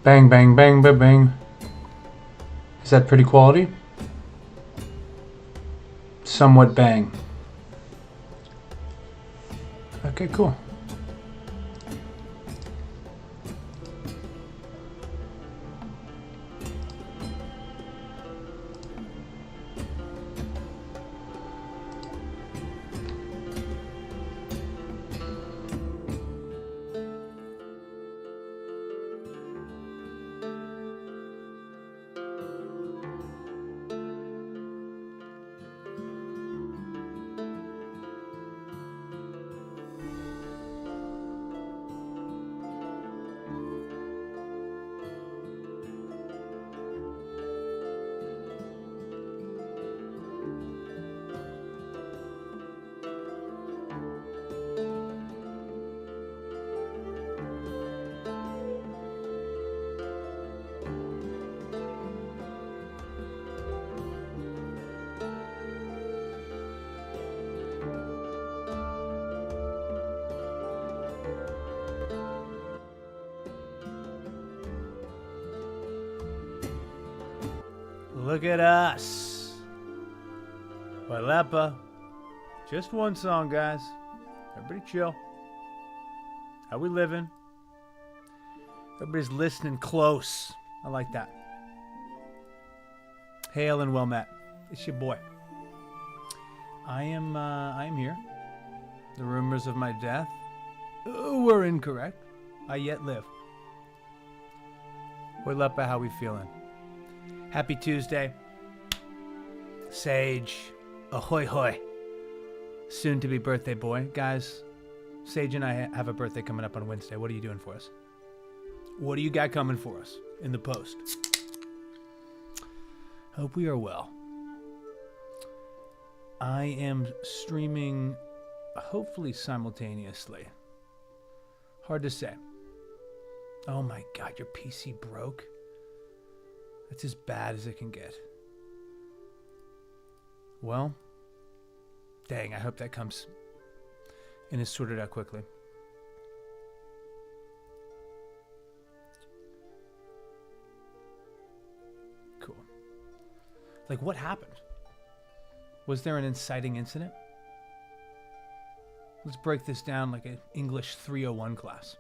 Bang, bang, bang, bang, bang. Is that pretty quality? Somewhat bang. Okay, cool. Look at us. Walepa. Just one song, guys. Everybody chill. How we living? Everybody's listening close. I like that. Hail and well met. It's your boy. I am here. The rumors of my death were incorrect. I yet live. Walepa, how we feeling? Happy Tuesday. Sage. Ahoy hoy. Soon to be birthday boy. Guys, Sage and I have a birthday coming up on Wednesday. What are you doing for us? What do you got coming for us in the post? Hope we are well. I am streaming hopefully simultaneously. Hard to say. Oh my God, your PC broke? That's as bad as it can get. Well, dang, I hope that comes and is sorted out quickly. Cool. Like, what happened? Was there an inciting incident? Let's break this down like an English 301 class.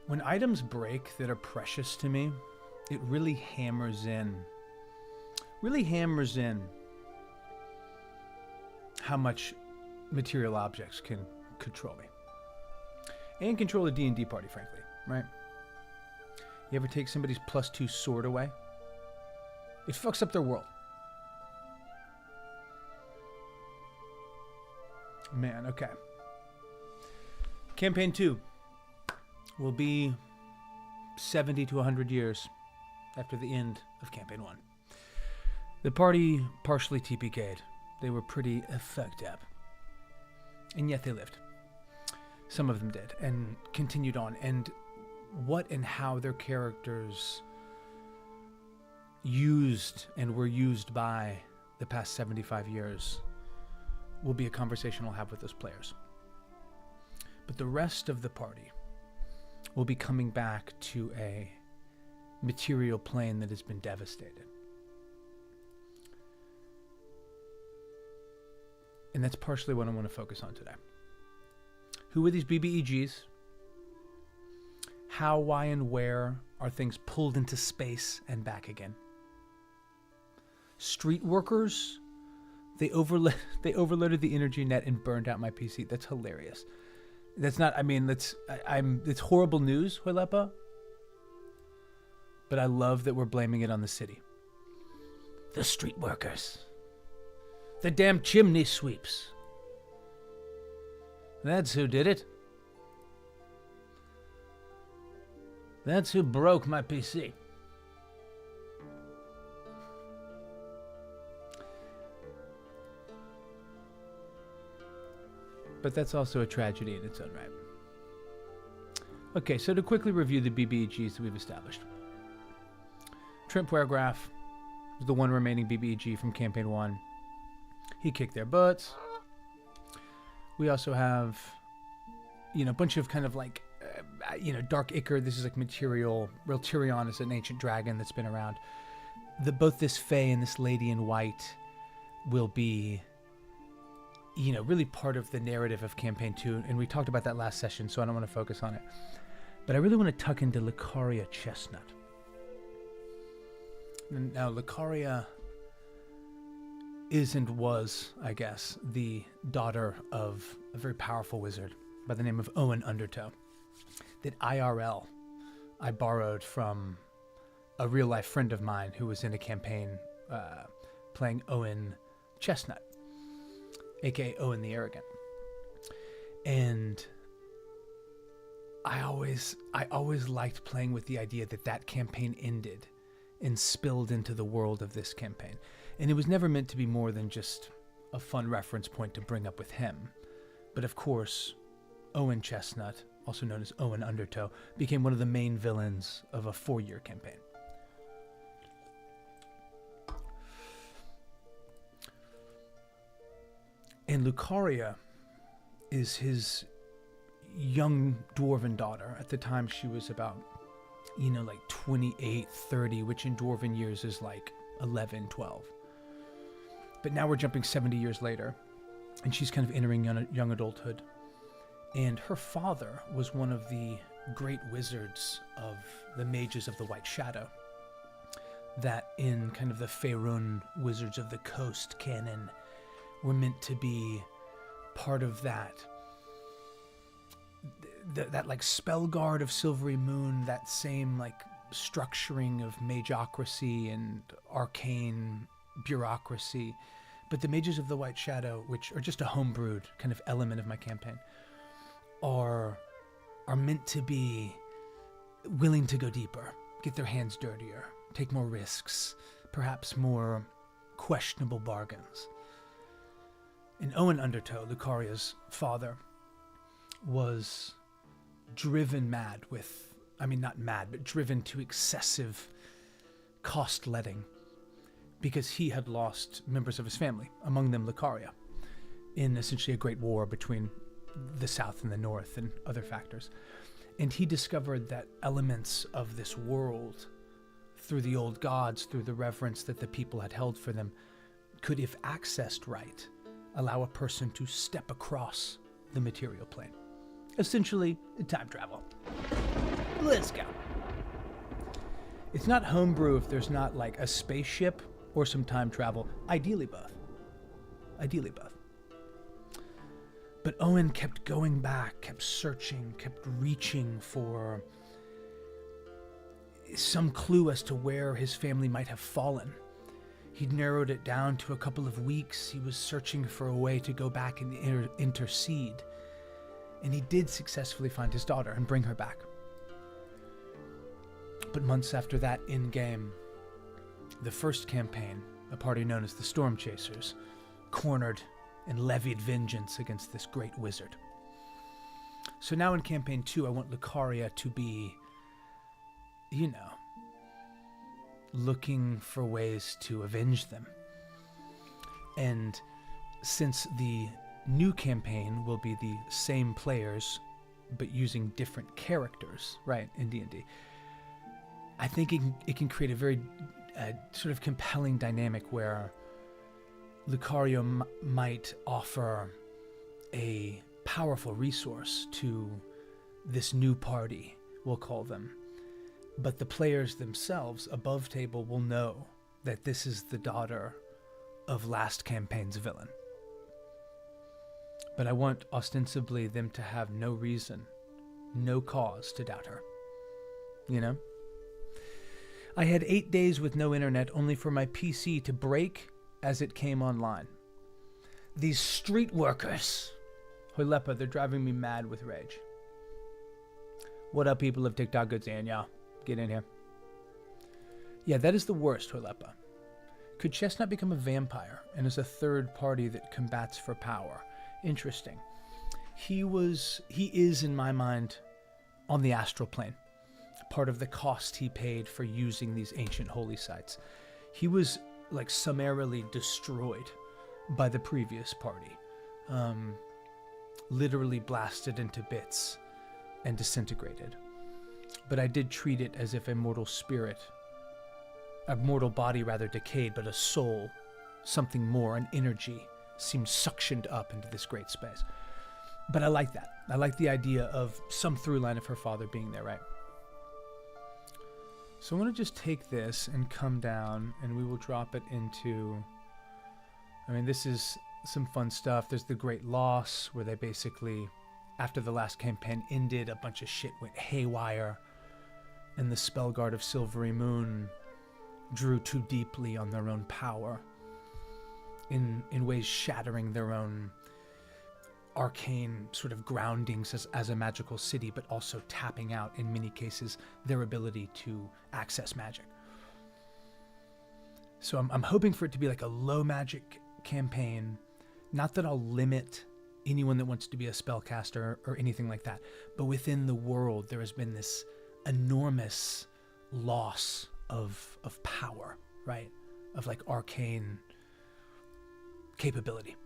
When items break that are precious to me, it really hammers in how much material objects can control me. And control a D&D party, frankly, right? You ever take somebody's +2 sword away? It fucks up their world. Man, okay. Campaign 2 will be 70 to 100 years after the end of Campaign 1. The party partially TPK'd. They were pretty fucked up. And yet they lived. Some of them did, and continued on. And what and how their characters used and were used by the past 75 years will be a conversation I'll have with those players. But the rest of the party will be coming back to a material plane that has been devastated. And that's partially what I want to focus on today. Who are these BBEGs? How, why, and where are things pulled into space and back again? Street workers, they overloaded the energy net and burned out my PC. That's hilarious. That's not, I mean, it's horrible news, Huilepa. But I love that we're blaming it on the city. The street workers. The damn chimney sweeps. That's who did it. That's who broke my PC. But that's also a tragedy in its own right. Okay, so to quickly review the BBEGs that we've established. Trent Puergraf was the one remaining BBEG from Campaign 1. He kicked their butts. We also have, a bunch of kind of like, Dark Ichor. This is like material. Real Tyrion is an ancient dragon that's been around. Both this Fae and this Lady in White will be, really part of the narrative of Campaign 2. And we talked about that last session, so I don't want to focus on it. But I really want to tuck into Lucaria Chestnut. Now, Lucaria is and was, I guess, the daughter of a very powerful wizard by the name of Owen Undertow. That IRL I borrowed from a real-life friend of mine who was in a campaign playing Owen Chestnut, a.k.a. Owen the Arrogant. And I always liked playing with the idea that campaign ended and spilled into the world of this campaign. And it was never meant to be more than just a fun reference point to bring up with him. But of course, Owen Chestnut, also known as Owen Undertow, became one of the main villains of a 4-year campaign. And Lucaria is his young dwarven daughter. At the time, she was about, like 28, 30, which in dwarven years is like 11, 12. But now we're jumping 70 years later, and she's kind of entering young adulthood. And her father was one of the great wizards of the Mages of the White Shadow, that in kind of the Faerun Wizards of the Coast canon were meant to be part of that like spell guard of Silvery Moon, that same like structuring of magocracy and arcane bureaucracy. But the Mages of the White Shadow, which are just a homebrewed kind of element of my campaign, are meant to be willing to go deeper, get their hands dirtier, take more risks, perhaps more questionable bargains. And Owen Undertow, Lucaria's father, was driven mad with, not mad, but driven to excessive cost-letting, because he had lost members of his family, among them Lucaria, in essentially a great war between the South and the North and other factors. And he discovered that elements of this world, through the old gods, through the reverence that the people had held for them, could, if accessed right, allow a person to step across the material plane. Essentially, time travel. Let's go. It's not homebrew if there's not like a spaceship or some time travel. Ideally both. But Owen kept going back, kept searching, kept reaching for some clue as to where his family might have fallen. He'd narrowed it down to a couple of weeks. He was searching for a way to go back and intercede. And he did successfully find his daughter and bring her back. But months after that, in-game, the first campaign, a party known as the Storm Chasers, cornered and levied vengeance against this great wizard. So now in Campaign 2, I want Lucaria to be, looking for ways to avenge them. And since the new campaign will be the same players, but using different characters, right, in D&D, I think it can create a very sort of compelling dynamic where Lucaria might offer a powerful resource to this new party we'll call them. But the players themselves above table will know that this is the daughter of last campaign's villain. But I want ostensibly them to have no reason, no cause to doubt her. You know? I had 8 days with no internet, only for my PC to break as it came online. These street workers, Hoilepa, they're driving me mad with rage. What up, people of TikTok? Good seeing y'all. Get in here. Yeah, that is the worst, Hoilepa. Could Chestnut become a vampire and is a third party that combats for power? Interesting. He is, in my mind, on the astral plane. Part of the cost he paid for using these ancient holy sites. He was, like, summarily destroyed by the previous party. Literally blasted into bits and disintegrated. But I did treat it as if a mortal body rather decayed, but a soul, something more, an energy, seemed suctioned up into this great space. But I like that. I like the idea of some through line of her father being there, right? So I want to just take this and come down, and we will drop it into... I mean, this is some fun stuff. There's the Great Loss, where they basically, after the last campaign ended, a bunch of shit went haywire, and the Spellguard of Silvery Moon drew too deeply on their own power, in ways shattering their own arcane sort of groundings as a magical city, but also tapping out, in many cases, their ability to access magic. So I'm hoping for it to be like a low magic campaign. Not that I'll limit anyone that wants to be a spellcaster or anything like that, but within the world there has been this enormous loss of power, right? Of like arcane capability.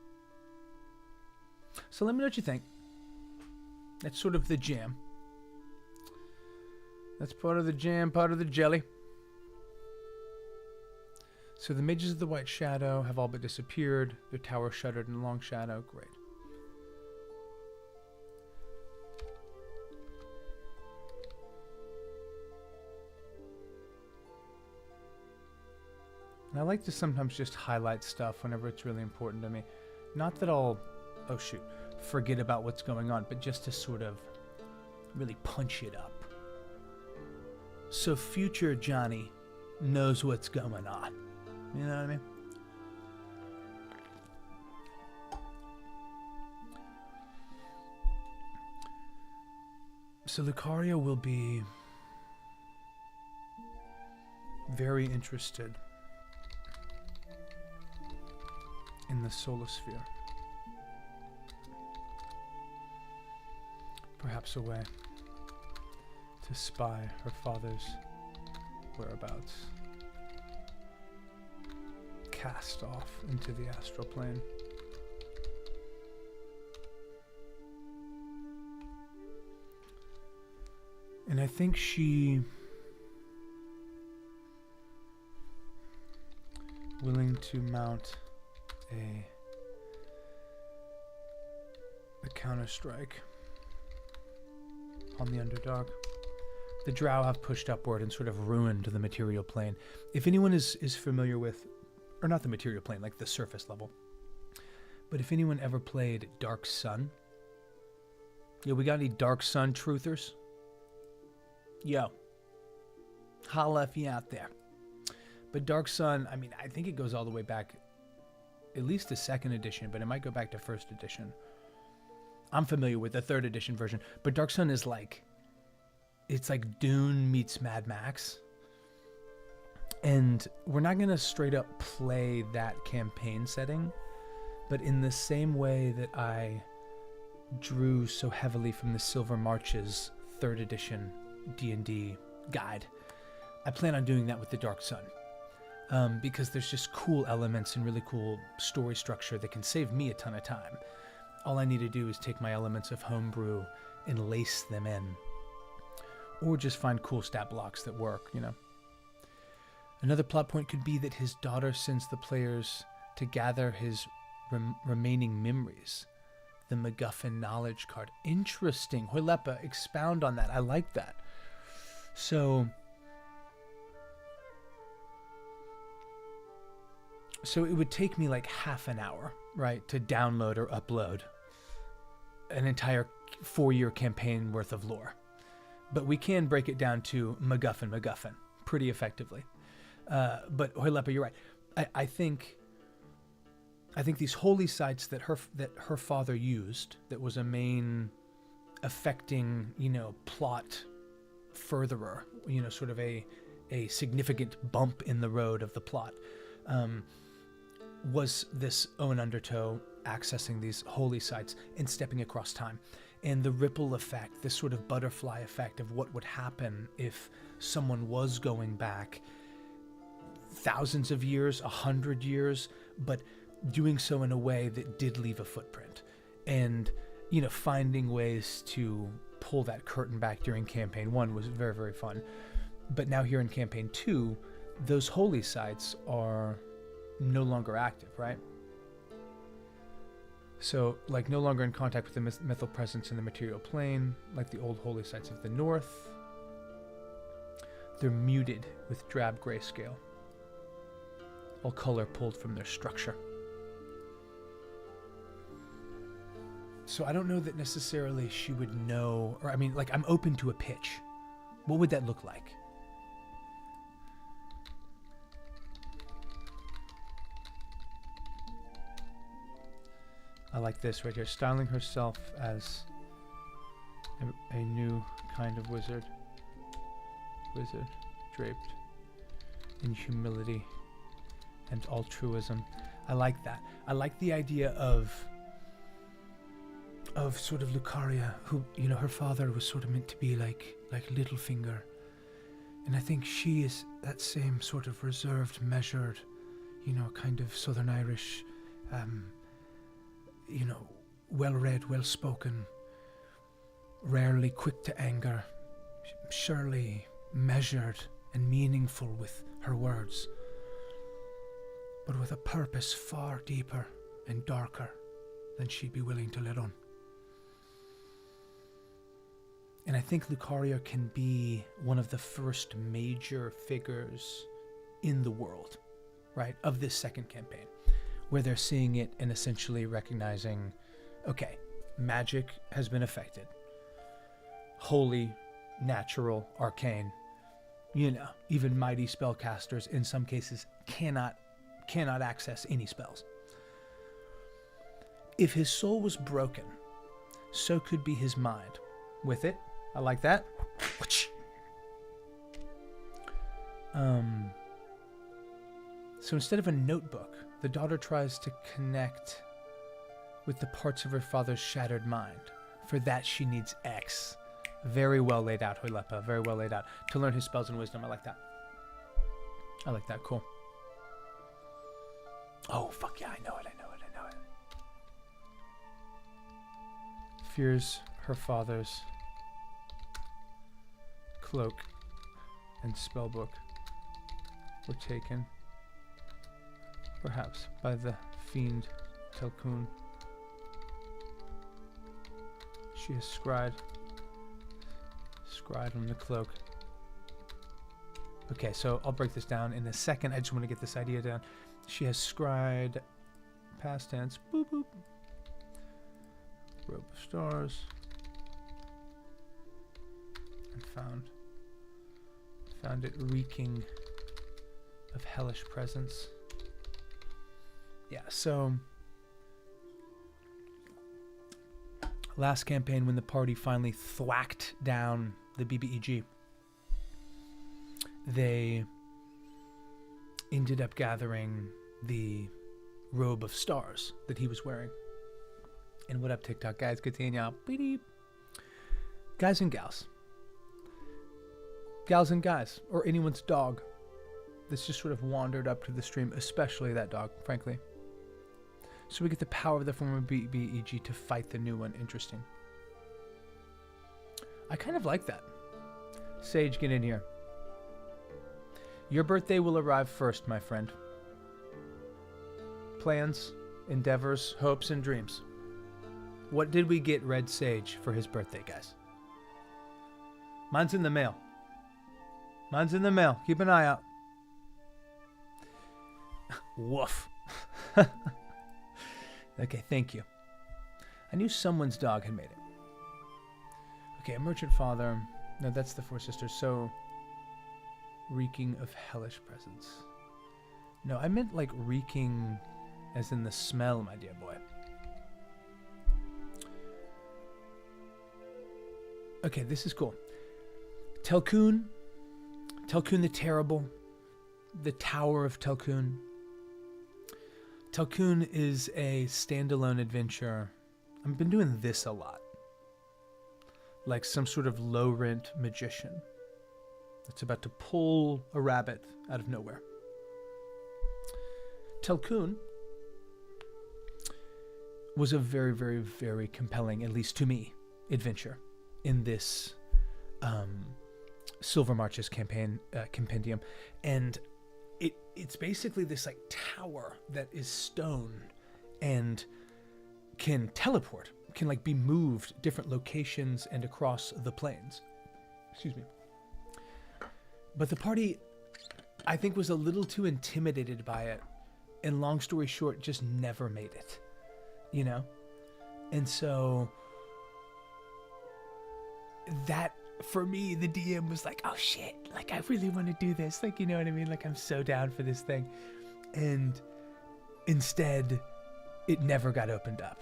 So let me know what you think. That's sort of the jam. That's part of the jam, part of the jelly. So the mages of the White Shadow have all but disappeared. Their tower shuttered in long shadow. Great. And I like to sometimes just highlight stuff whenever it's really important to me. Not that I'll, oh shoot, forget about what's going on, but just to sort of really punch it up. So future Johnny knows what's going on. You know what I mean? So Lucaria will be very interested in the solar sphere. Perhaps a way to spy her father's whereabouts. Cast off into the astral plane. And I think she willing to mount a counter-strike on the underdog. The Drow have pushed upward and sort of ruined the material plane. If anyone is familiar with, or not the material plane, like the surface level, but if anyone ever played Dark Sun, yeah, we got any Dark Sun truthers? Yo, holla if you out there. But Dark Sun, I mean, I think it goes all the way back, at least to 2nd edition, but it might go back to 1st edition. I'm familiar with the 3rd edition version, but Dark Sun is like, it's like Dune meets Mad Max. And we're not going to straight up play that campaign setting, but in the same way that I drew so heavily from the Silver Marches 3rd edition D&D guide, I plan on doing that with the Dark Sun. Because there's just cool elements and really cool story structure that can save me a ton of time. All I need to do is take my elements of homebrew and lace them in. Or just find cool stat blocks that work, you know. Another plot point could be that his daughter sends the players to gather his remaining memories. The MacGuffin knowledge card. Interesting. Hoilepa, expound on that. I like that. So it would take me like half an hour, right, to download or upload an entire 4-year campaign worth of lore. But we can break it down to MacGuffin pretty effectively. But Hoilepa, you're right. I think these holy sites that her father used, that was a main affecting, plot furtherer, sort of a significant bump in the road of the plot, was this Owen Undertow accessing these holy sites and stepping across time. And the ripple effect, this sort of butterfly effect of what would happen if someone was going back thousands of years, 100 years, but doing so in a way that did leave a footprint. And, finding ways to pull that curtain back during Campaign 1 was very, very fun. But now here in Campaign 2, those holy sites are no longer active, right? So, like, no longer in contact with the mythal presence in the material plane, like the old holy sites of the north. They're muted with drab grayscale, all color pulled from their structure. So I don't know that necessarily she would know, or I'm open to a pitch. What would that look like? I like this right here, styling herself as a new kind of wizard draped in humility and altruism. I like that. I like the idea of sort of Lucaria, who, her father was sort of meant to be like Littlefinger. And I think she is that same sort of reserved, measured, kind of Southern Irish, well-read, well-spoken, rarely quick to anger, surely measured and meaningful with her words, but with a purpose far deeper and darker than she'd be willing to let on. And I think Lucaria can be one of the first major figures in the world, right, of this second campaign, where they're seeing it and essentially recognizing, okay, magic has been affected. Holy, natural, arcane, even mighty spellcasters in some cases cannot access any spells. If his soul was broken, so could be his mind. With it, I like that. So instead of a notebook, the daughter tries to connect with the parts of her father's shattered mind. For that, she needs X. Very well laid out, Hoilepa. Very well laid out. To learn his spells and wisdom. I like that. I like that. Cool. Oh, fuck yeah. I know it. Fears her father's cloak and spellbook were taken, perhaps, by the fiend Telkun. She has scryed on the cloak. Okay, so I'll break this down in a second. I just want to get this idea down. She has scryed, past tense, boop boop, robe of stars, and found it reeking of hellish presence. Yeah, so last campaign, when the party finally thwacked down the BBEG, they ended up gathering the robe of stars that he was wearing. And what up, TikTok guys? Good seeing y'all. Beep. Guys and gals. Gals and guys. Or anyone's dog that's just sort of wandered up to the stream, especially that dog, frankly. So we get the power of the former BBEG to fight the new one. Interesting. I kind of like that. Sage, get in here. Your birthday will arrive first, my friend. Plans, endeavors, hopes, and dreams. What did we get Red Sage for his birthday, guys? Mine's in the mail. Mine's in the mail. Keep an eye out. Woof. Okay, thank you. I knew someone's dog had made it. Okay, a merchant father. No, that's the Four Sisters. So, reeking of hellish presence. No, I meant like reeking as in the smell, my dear boy. Okay, this is cool. Telkun the Terrible, the Tower of Telkun. Telkun is a standalone adventure. I've been doing this a lot. Like some sort of low-rent magician that's about to pull a rabbit out of nowhere. Telkun was a very, very, very compelling, at least to me, adventure in this Silver Marches compendium, and it's basically this like tower that is stone and can teleport, can like be moved different locations and across the plains. Excuse me. But the party, I think, was a little too intimidated by it, and long story short, just never made it, you know? And so that, for me, the DM was like, oh shit, like I really want to do this. Like, you know what I mean? Like I'm so down for this thing. And instead, it never got opened up.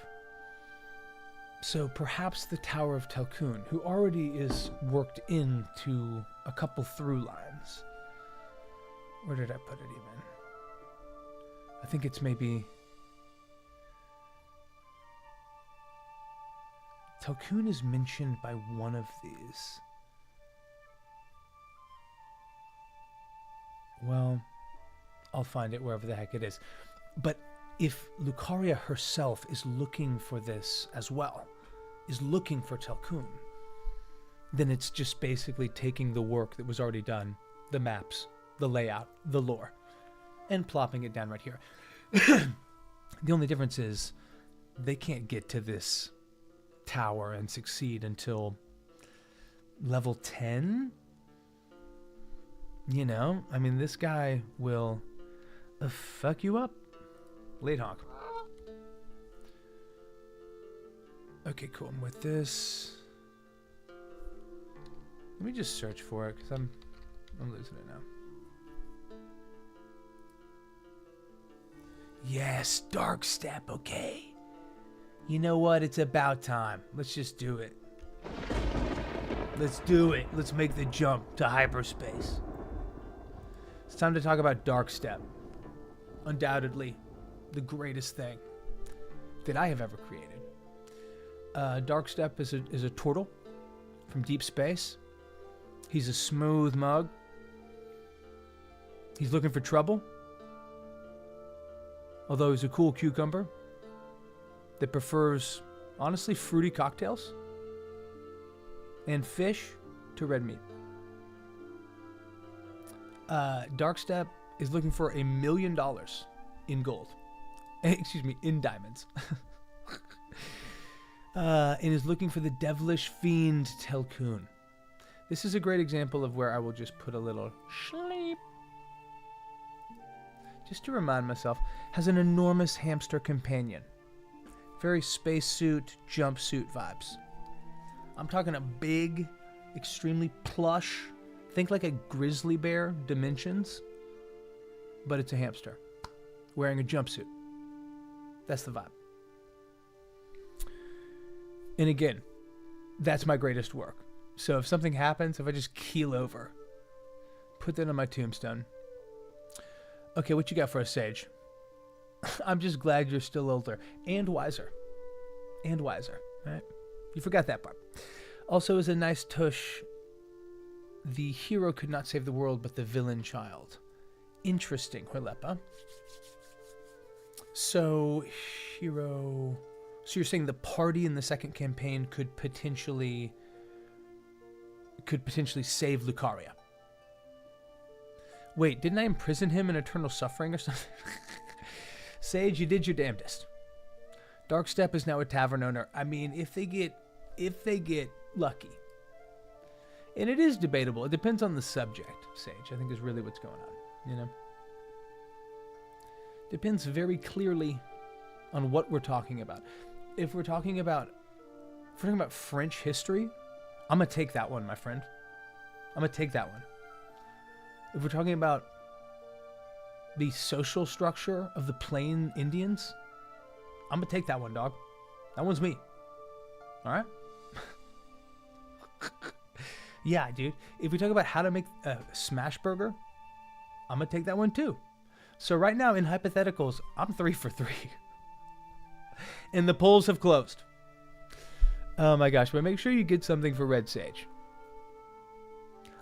So perhaps the Tower of Telkun, who already is worked into a couple through lines. Where did I put it even? I think it's maybe... Telkun is mentioned by one of these. Well, I'll find it wherever the heck it is. But if Lucaria herself is looking for this as well, is looking for Telkun, then it's just basically taking the work that was already done, the maps, the layout, the lore, and plopping it down right here. The only difference is they can't get to this tower and succeed until level 10. You know, I mean, this guy will fuck you up. Late honk. Okay, cool. And with this, let me just search for it because I'm losing it now. Yes, Dark Step. Okay. You know what? It's about time. Let's just do it. Let's do it. Let's make the jump to hyperspace. It's time to talk about Dark Step. Undoubtedly, the greatest thing that I have ever created. Dark Step is a turtle from deep space. He's a smooth mug. He's looking for trouble. Although he's a cool cucumber that prefers, honestly, fruity cocktails and fish to red meat. Darkstep is looking for $1 million in gold. Excuse me, in diamonds. And is looking for the devilish fiend Telkun. This is a great example of where I will just put a little sleep. Just to remind myself, has an enormous hamster companion. Very spacesuit, jumpsuit vibes. I'm talking a big, extremely plush, think like a grizzly bear dimensions, but it's a hamster wearing a jumpsuit. That's the vibe. And again, that's my greatest work. So if something happens, if I just keel over, put that on my tombstone. Okay, what you got for us, Sage? I'm just glad you're still older and wiser. And wiser, right? You forgot that part. Also, is a nice tush. The hero could not save the world, but the villain child. Interesting, Huilepa. So, hero... So you're saying the party in the second campaign could potentially save Lucaria. Wait, didn't I imprison him in eternal suffering or something? Sage, you did your damnedest. Darkstep is now a tavern owner. I mean, if they get lucky. And it is debatable. It depends on the subject, Sage, I think is really what's going on, you know? Depends very clearly on what we're talking about. If we're talking about French history, I'm going to take that one, my friend. I'm going to take that one. If we're talking about the social structure of the Plain Indians, I'm going to take that one, dog. That one's me. All right? Yeah, dude. If we talk about how to make a smash burger, I'm going to take that one too. So right now in hypotheticals, I'm 3 for 3. And the polls have closed. Oh my gosh, but make sure you get something for Red Sage.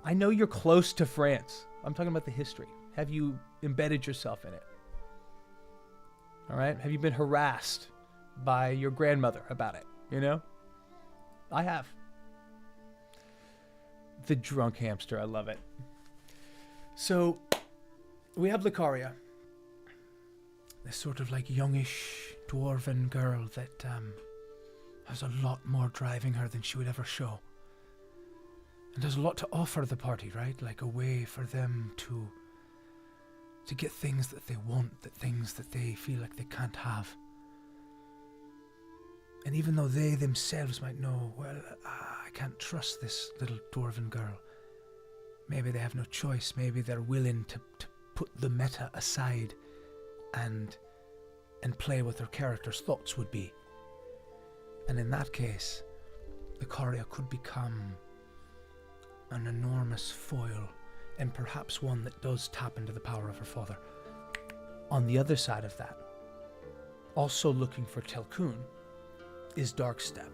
I know you're close to France. I'm talking about the history. Have you embedded yourself in it? All right? Have you been harassed by your grandmother about it? You know? I have. The drunk hamster. I love it. So, we have Lucaria. This sort of like youngish dwarven girl that has a lot more driving her than she would ever show. And there's a lot to offer the party, right? Like a way for them to get things that they want, that things that they feel like they can't have. And even though they themselves might know, well, I can't trust this little dwarven girl. Maybe they have no choice. Maybe they're willing to put the meta aside and play what their character's thoughts would be. And in that case, Lucaria could become an enormous foil, and perhaps one that does tap into the power of her father. On the other side of that, also looking for Telkun, is Darkstep.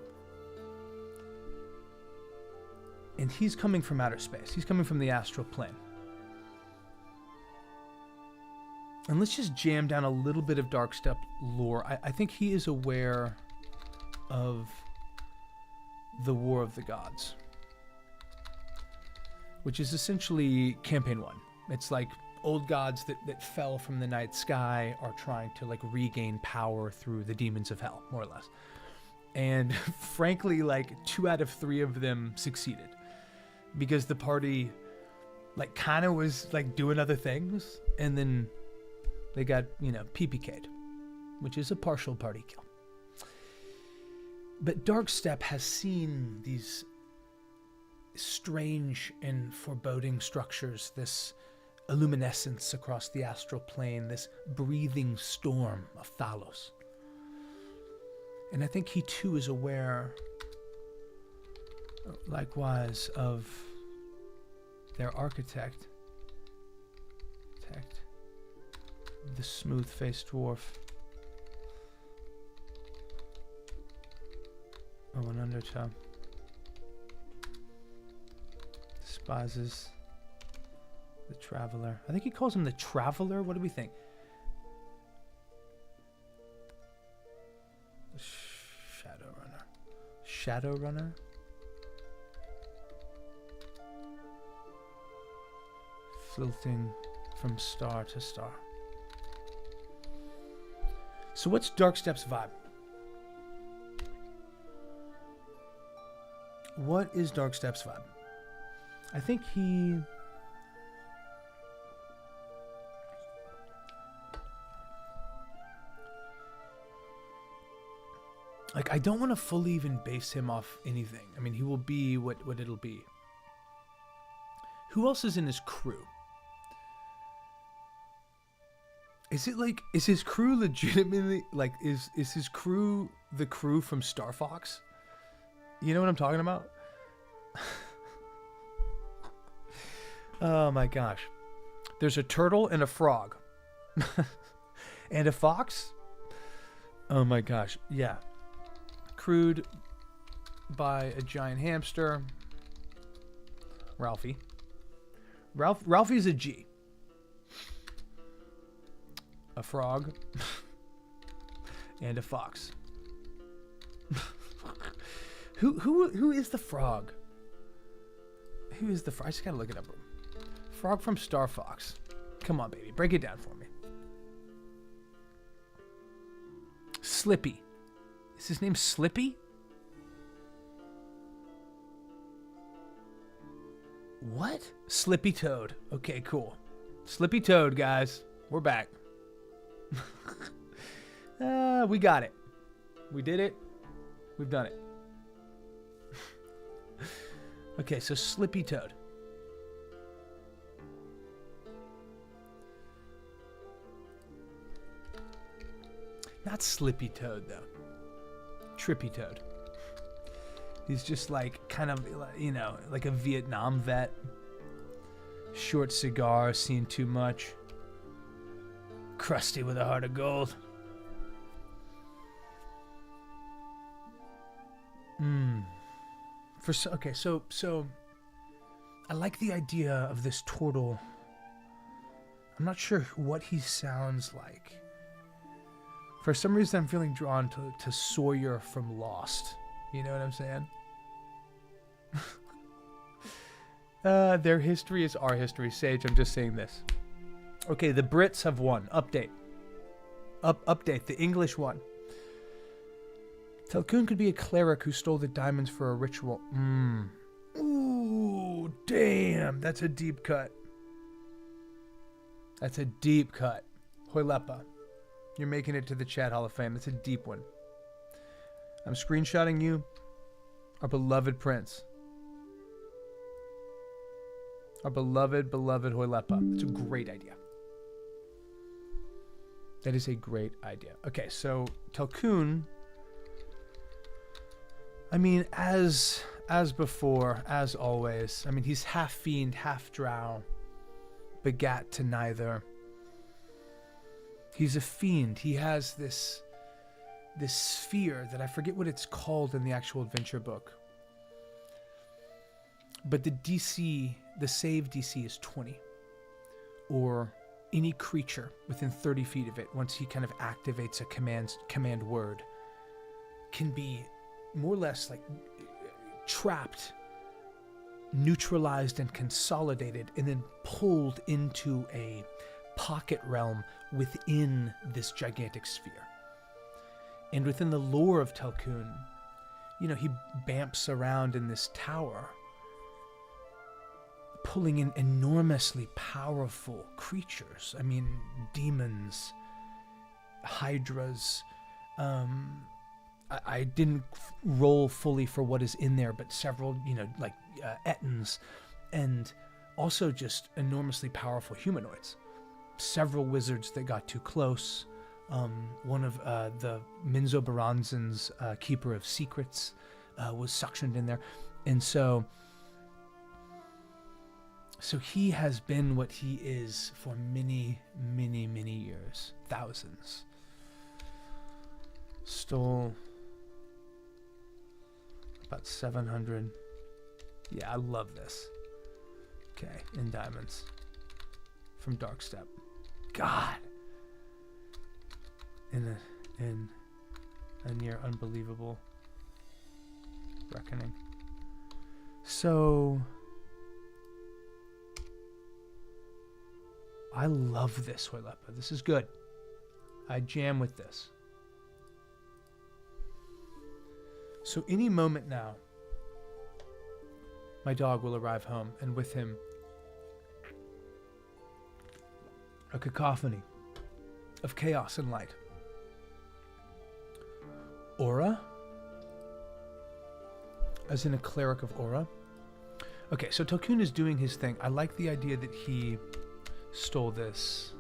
And he's coming from outer space. He's coming from the astral plane. And let's just jam down a little bit of Darkstep lore. I think he is aware of the War of the Gods, which is essentially Campaign 1. It's like old gods that fell from the night sky are trying to like regain power through the demons of hell, more or less. And frankly, like 2 out of 3 of them succeeded because the party like kind of was like doing other things, and then they got, PPK'd, which is a partial party kill. But Darkstep has seen these strange and foreboding structures, this illuminescence across the astral plane, this breathing storm of Thalos. And I think he too is aware, likewise, of their architect, the smooth-faced dwarf. Oh, an undertow. Despises the traveler. I think he calls him the traveler. What do we think? Shadowrunner. Floating from star to star. So what's Darkstep's vibe? What is Darkstep's vibe? I think he... I don't want to fully even base him off anything. I mean, he will be what it'll be. Who else is in his crew? Is his crew legitimately, is his crew the crew from Star Fox? You know what I'm talking about? Oh my gosh. There's a turtle and a frog. And a fox? Oh my gosh. Yeah. Crewed by a giant hamster. Ralphie. Ralphie's a G. A frog. And a fox. Who is the frog? Who is the frog? I just gotta look it up. Frog from Star Fox. Come on, baby. Break it down for me. Slippy. Is his name Slippy? What? Slippy Toad. Okay, cool. Slippy Toad, guys. We're back. We got it. We did it. We've done it. Okay, so Slippy Toad. Not Slippy Toad, though. Trippy Toad. He's just like, kind of, you know, like a Vietnam vet. Short cigar, seen too much. Crusty with a heart of gold. Okay, so I like the idea of this turtle. I'm not sure what he sounds like. For some reason, I'm feeling drawn to Sawyer from Lost. You know what I'm saying? Their history is our history, Sage. I'm just saying this. Okay, the Brits have won. Update. Update. The English won. Telkun could be a cleric who stole the diamonds for a ritual. Ooh, damn. That's a deep cut. That's a deep cut. Hoilepa. You're making it to the Chat Hall of Fame. That's a deep one. I'm screenshotting you. Our beloved prince. Our beloved Hoilepa. It's a great idea. That is a great idea. Okay, so Telkun, I mean, as before, as always, I mean, he's half fiend, half drow, begat to neither. He's a fiend. He has this sphere that I forget what it's called in the actual adventure book. But the DC, the save DC is 20. Or any creature within 30 feet of it, once he kind of activates a command word, can be more or less like trapped, neutralized, and consolidated, and then pulled into a pocket realm within this gigantic sphere. And within the lore of Telkun, you know, he bamps around in this tower, pulling in enormously powerful creatures. I mean, demons, hydras. I didn't roll fully for what is in there, but several, you know, like Ettins, and also just enormously powerful humanoids. Several wizards that got too close. One of the Minzo Baranzan's Keeper of Secrets was suctioned in there. And so he has been what he is for many, many, many years. Thousands. Stole about 700. Yeah, I love this. Okay, in diamonds. From Darkstep. God! In a near unbelievable reckoning. So I love this, Hoilepa. This is good. I jam with this. So any moment now, my dog will arrive home, and with him, a cacophony of chaos and light. Aura? As in a cleric of aura? Okay, so Telkun is doing his thing. I like the idea that he stole this.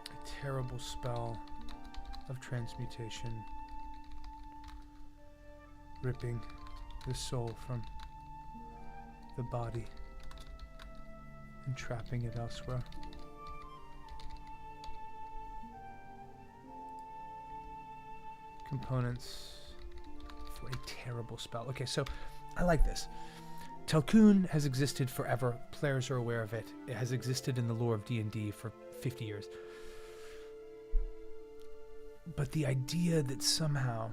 A terrible spell of transmutation, ripping the soul from the body and trapping it elsewhere. Components for a terrible spell. Okay, so I like this. Telkun has existed forever. Players are aware of it. It has existed in the lore of D&D for 50 years. But the idea that somehow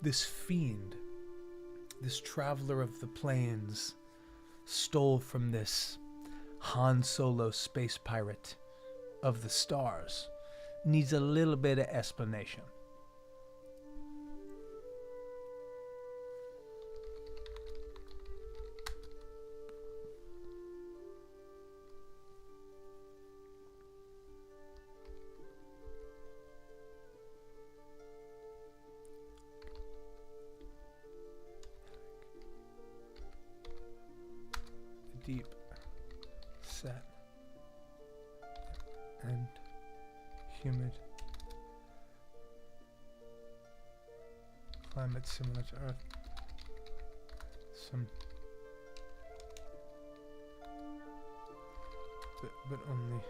this fiend, this traveler of the plains, stole from this Han Solo space pirate of the stars needs a little bit of explanation. deep set and humid climate similar to Earth. Some, but only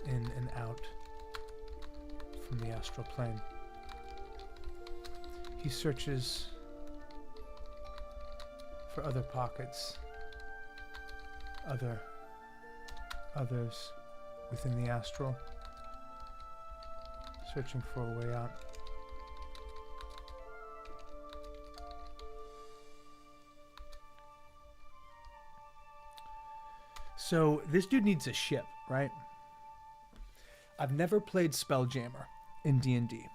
in and out from the astral plane. He searches for other pockets, others within the astral, searching for a way out. So this dude needs a ship, right? I've never played Spelljammer in D&D,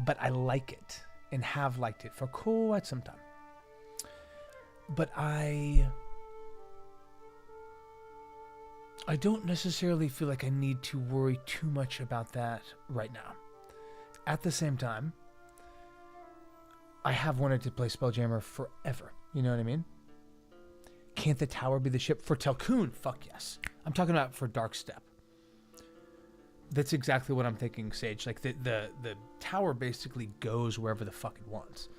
but I like it and have liked it for quite some time. But I don't necessarily feel like I need to worry too much about that right now. At the same time, I have wanted to play Spelljammer forever. You know what I mean? Can't the tower be the ship? For Telkun, fuck yes. I'm talking about for Darkstep. That's exactly what I'm thinking, Sage. Like, the tower basically goes wherever the fuck it wants.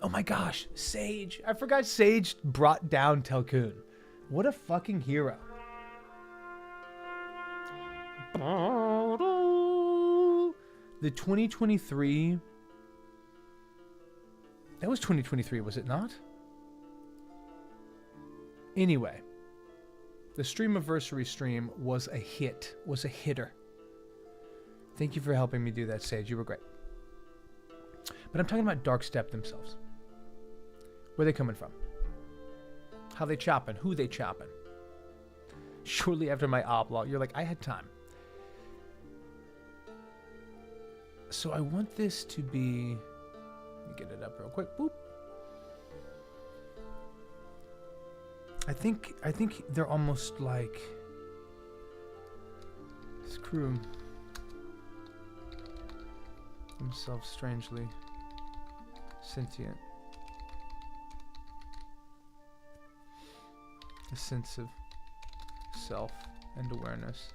Oh my gosh, Sage. I forgot Sage brought down Telkun. What a fucking hero. The 2023... That was 2023, was it not? Anyway, the Streamiversary stream was a hit, was a hitter. Thank you for helping me do that, Sage. You were great. But I'm talking about Darkstep themselves. Where they coming from? How they chopping? Who they chopping? Shortly after my oblong, you're like, I had time. So I want this to be... Let me get it up real quick. Boop. I think they're almost like screw themselves strangely sentient. A sense of self and awareness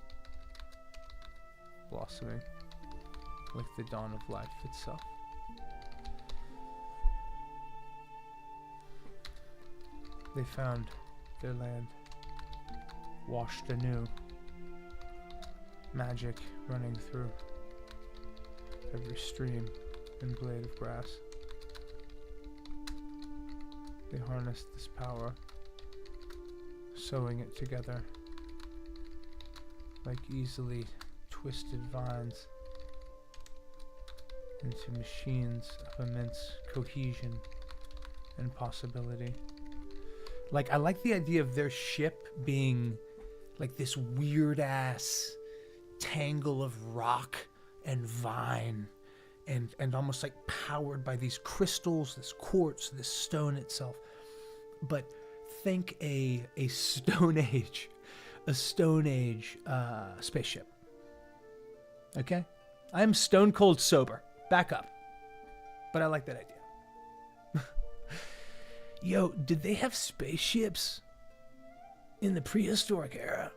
blossoming like the dawn of life itself. They found their land, washed anew, magic running through every stream and blade of grass. They harnessed this power, sewing it together like easily twisted vines into machines of immense cohesion and possibility. Like, I like the idea of their ship being like this weird ass tangle of rock and vine and almost like powered by these crystals, this quartz, this stone itself. But think a Stone Age spaceship. Okay? I'm stone cold sober. Back up. But I like that idea. Yo, did they have spaceships in the prehistoric era?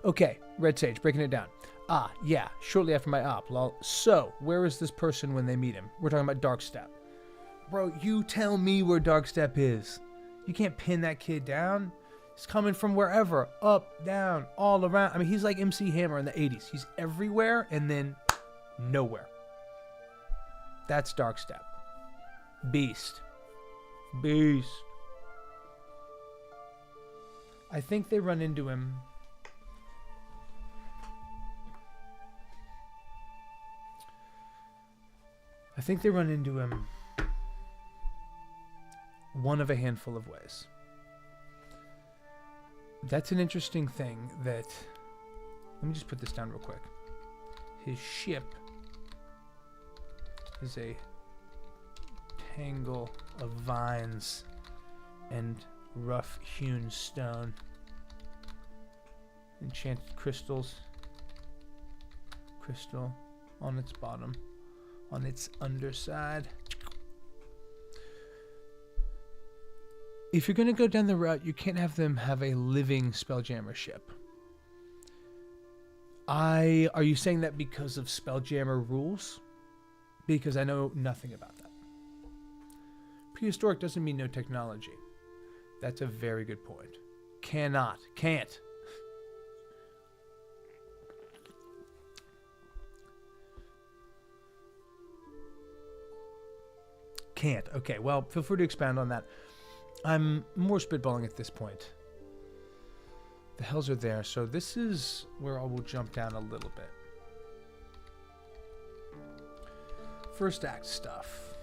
Okay, Red Sage, breaking it down. Ah, yeah, shortly after my op, lol. So, where is this person when they meet him? We're talking about Darkstep. Bro, you tell me where Darkstep is. You can't pin that kid down. He's coming from wherever. Up, down, all around. I mean, he's like MC Hammer in the 80s. He's everywhere and then nowhere. That's Darkstep. Beast. I think they run into him. One of a handful of ways. That's an interesting thing that... Let me just put this down real quick. His ship is a tangle of vines and rough-hewn stone. Enchanted crystals. Crystal on its bottom. On its underside. if you're going to go down the route, you can't have them have a living Spelljammer ship. Are you saying that because of Spelljammer rules? Because I know nothing about that. Prehistoric doesn't mean no technology. That's a very good point. Can't. Can't. Okay, well, feel free to expand on that. I'm more spitballing at this point. The hells are there, so this is where I will jump down a little bit. First act stuff.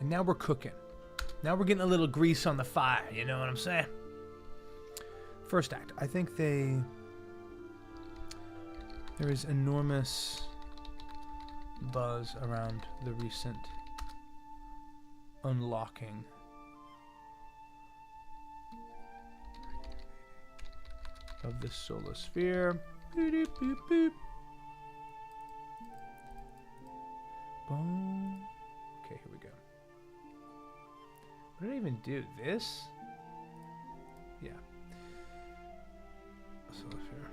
And now we're cooking. Now we're getting a little grease on the fire, you know what I'm saying? First act. I think there is enormous buzz around the recent unlocking of the solar sphere. Boop, boop, boop, boop. Boom. Okay, here we go. What did I even do? This? Yeah. Solar sphere.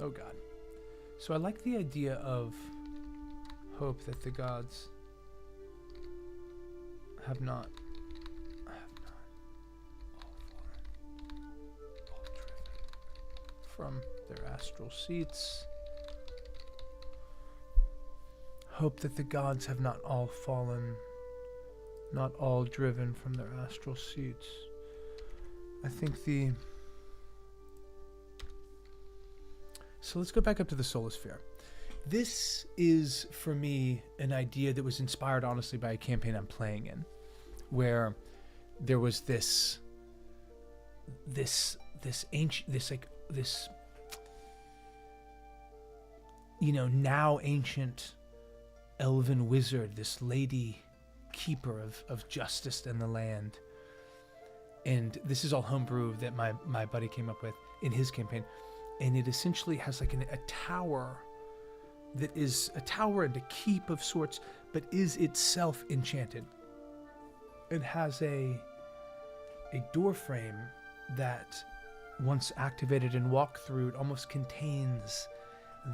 Oh god. So I like the idea of hope that the gods have not all driven from their astral seats. Hope that the gods have not all fallen, not all driven from their astral seats. I think So let's go back up to the solar sphere. This is, for me, an idea that was inspired, honestly, by a campaign I'm playing in, where there was this now ancient elven wizard, this lady keeper of justice in the land. And this is all homebrew that my buddy came up with in his campaign. And it essentially has like a tower that is a tower and a keep of sorts, but is itself enchanted. It has a door frame that, once activated and walked through, it almost contains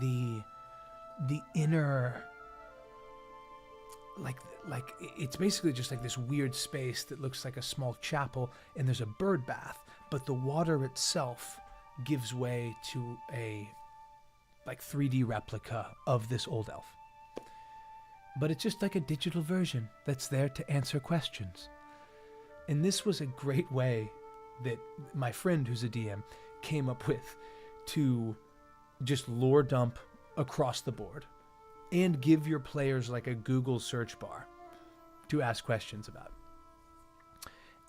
the inner, like it's basically just like this weird space that looks like a small chapel, and there's a bird bath, but the water itself gives way to a like 3D replica of this old elf. But it's just like a digital version that's there to answer questions. And this was a great way that my friend, who's a DM, came up with to just lore dump across the board and give your players like a Google search bar to ask questions about.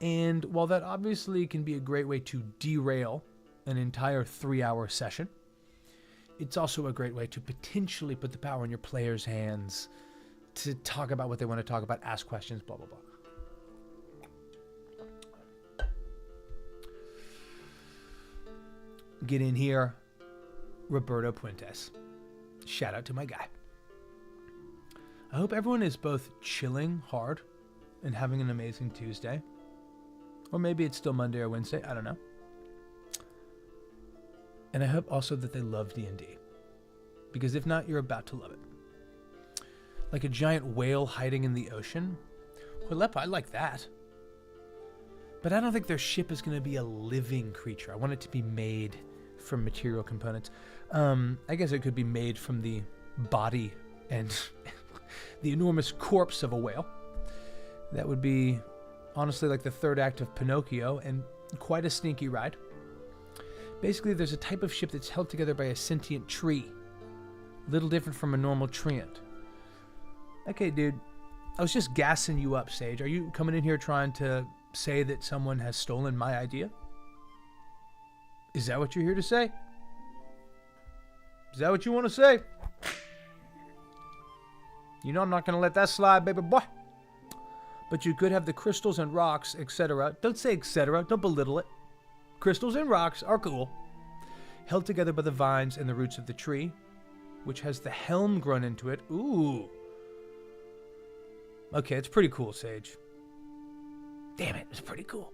And while that obviously can be a great way to derail an entire 3-hour session, it's also a great way to potentially put the power in your players' hands to talk about what they want to talk about, ask questions, blah, blah, blah. Get in here, Roberto Puentes. Shout out to my guy. I hope everyone is both chilling hard and having an amazing Tuesday. Or maybe it's still Monday or Wednesday, I don't know. And I hope also that they love D&D. Because if not, you're about to love it. Like a giant whale hiding in the ocean. Huilepa, I like that. But I don't think their ship is going to be a living creature. I want it to be made from material components. I guess it could be made from the body and the enormous corpse of a whale. That would be, honestly, like the third act of Pinocchio, and quite a sneaky ride. Basically, there's a type of ship that's held together by a sentient tree. A little different from a normal treant. Okay, dude. I was just gassing you up, Sage. Are you coming in here trying to say that someone has stolen my idea? Is that what you're here to say? Is that what you want to say? You know I'm not going to let that slide, baby boy. But you could have the crystals and rocks, etc. Don't say etc. Don't belittle it. Crystals and rocks are cool. Held together by the vines and the roots of the tree, which has the helm grown into it. Ooh. Okay, it's pretty cool, Sage. Damn it, it's pretty cool.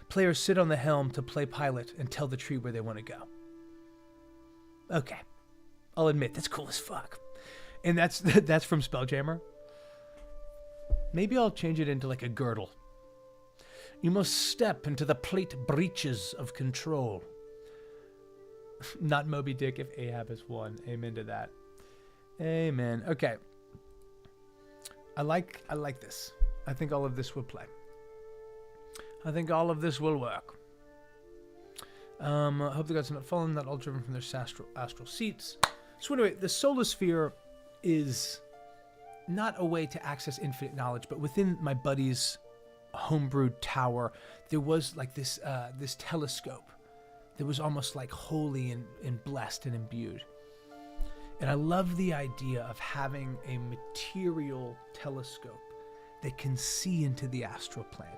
Players sit on the helm to play pilot and tell the tree where they want to go. Okay. I'll admit, that's cool as fuck. And that's from Spelljammer. Maybe I'll change it into like a girdle. You must step into the plate breaches of control. Not Moby Dick if Ahab is one. Amen to that. Amen. Okay. I like this. I think all of this will play. I think all of this will work. I hope the gods are not fallen, not all driven from their astral seats. So anyway, the solar sphere is not a way to access infinite knowledge, but within my buddy's homebrewed tower, there was like this telescope that was almost like holy and blessed and imbued. And I love the idea of having a material telescope that can see into the astral plane.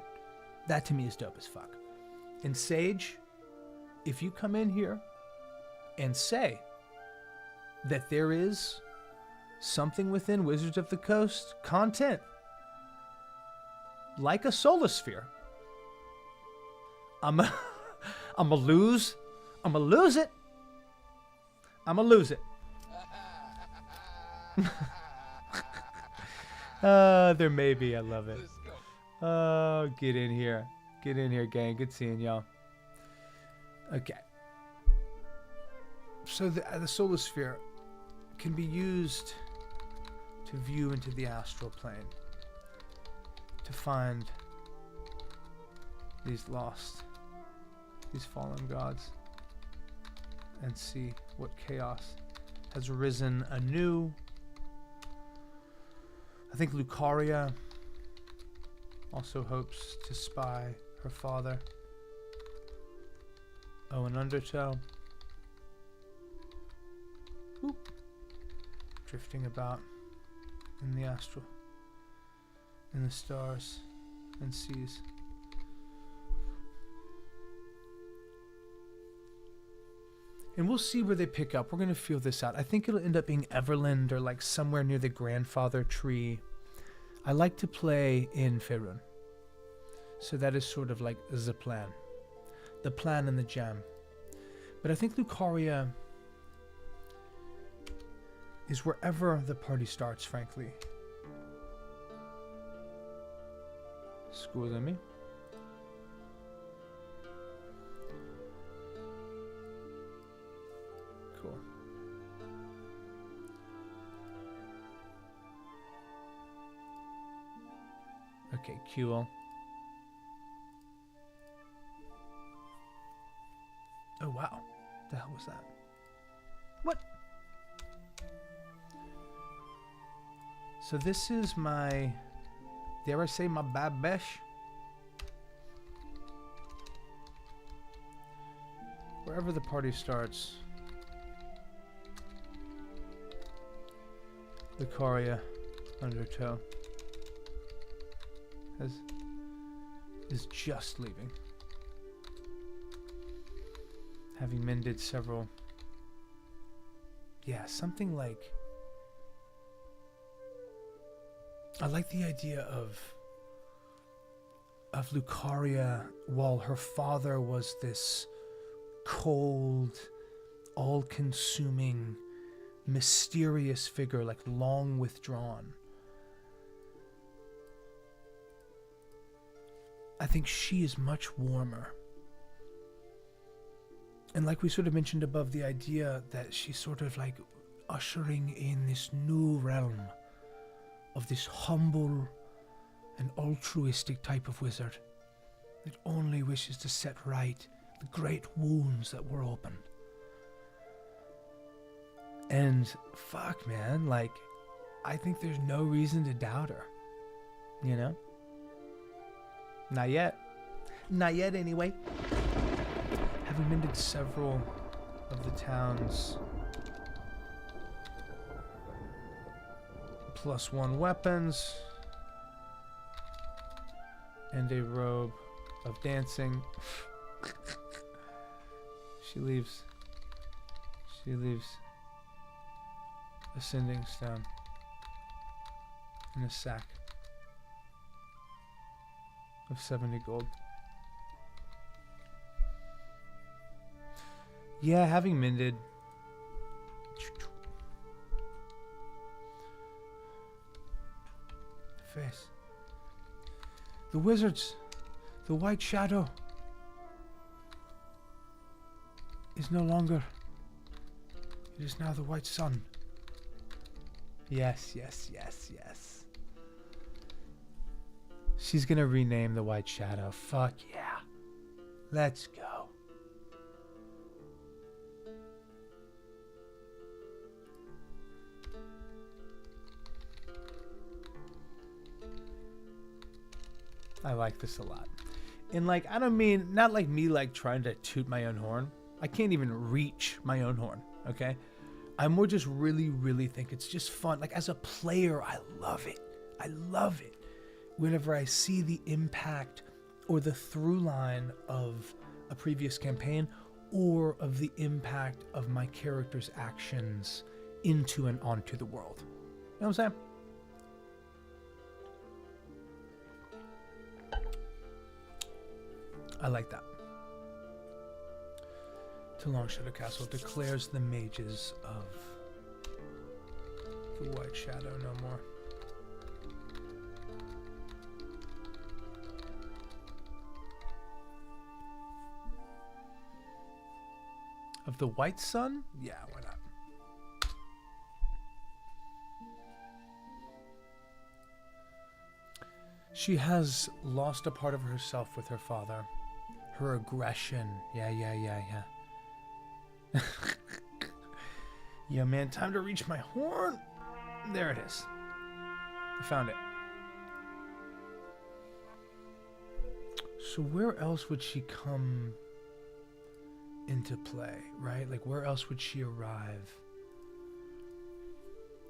That to me is dope as fuck. And Sage, if you come in here and say that there is something within Wizards of the Coast content like a solar sphere, I'm gonna lose it. There may be. I love it. Oh, get in here, gang. Good seeing y'all. Okay. So the solar sphere can be used to view into the astral plane, to find these fallen gods, and see what chaos has risen anew. I think Lucaria also hopes to spy her father, Owen Undertow, drifting about in the astral, in the stars and seas. And we'll see where they pick up. We're going to feel this out. I think it'll end up being Everland or like somewhere near the grandfather tree. I like to play in Faerun. So that is sort of like the plan. The plan and the jam. But I think Lucaria is wherever the party starts, frankly. Scusami. Cool. Okay, cool. Oh wow, the hell was that? What? So this is my, dare I say, my Babesh? Wherever the party starts, Lucaria Undertow is just leaving, having mended several. Yeah, something like, I like the idea of Lucaria, while her father was this cold, all-consuming, mysterious figure, like long withdrawn. I think she is much warmer. And like we sort of mentioned above, the idea that she's sort of like ushering in this new realm of this humble and altruistic type of wizard that only wishes to set right the great wounds that were opened. And fuck, man, like, I think there's no reason to doubt her, you know? Not yet. Not yet, anyway. Having mended several of the town's +1 weapons and a robe of dancing, she leaves a sending stone in a sack of 70 gold. Yeah, having mended. Face. The wizards. The white shadow is no longer. It is now the white sun. Yes, yes, yes, yes. She's gonna rename the white shadow. Fuck yeah. Let's go. I like this a lot. And like, I don't mean, not like me like trying to toot my own horn. I can't even reach my own horn, okay? I more just really, really think it's just fun. Like as a player, I love it. I love it. Whenever I see the impact or the through line of a previous campaign or of the impact of my character's actions into and onto the world. You know what I'm saying? I like that. To Longshadow Castle declares the mages of the White Shadow no more. Of the White Sun? Yeah, why not? She has lost a part of herself with her father. Her aggression. Yeah. Yeah, man, time to reach my horn. There it is. I found it. So where else would she come into play, right? Like where else would she arrive?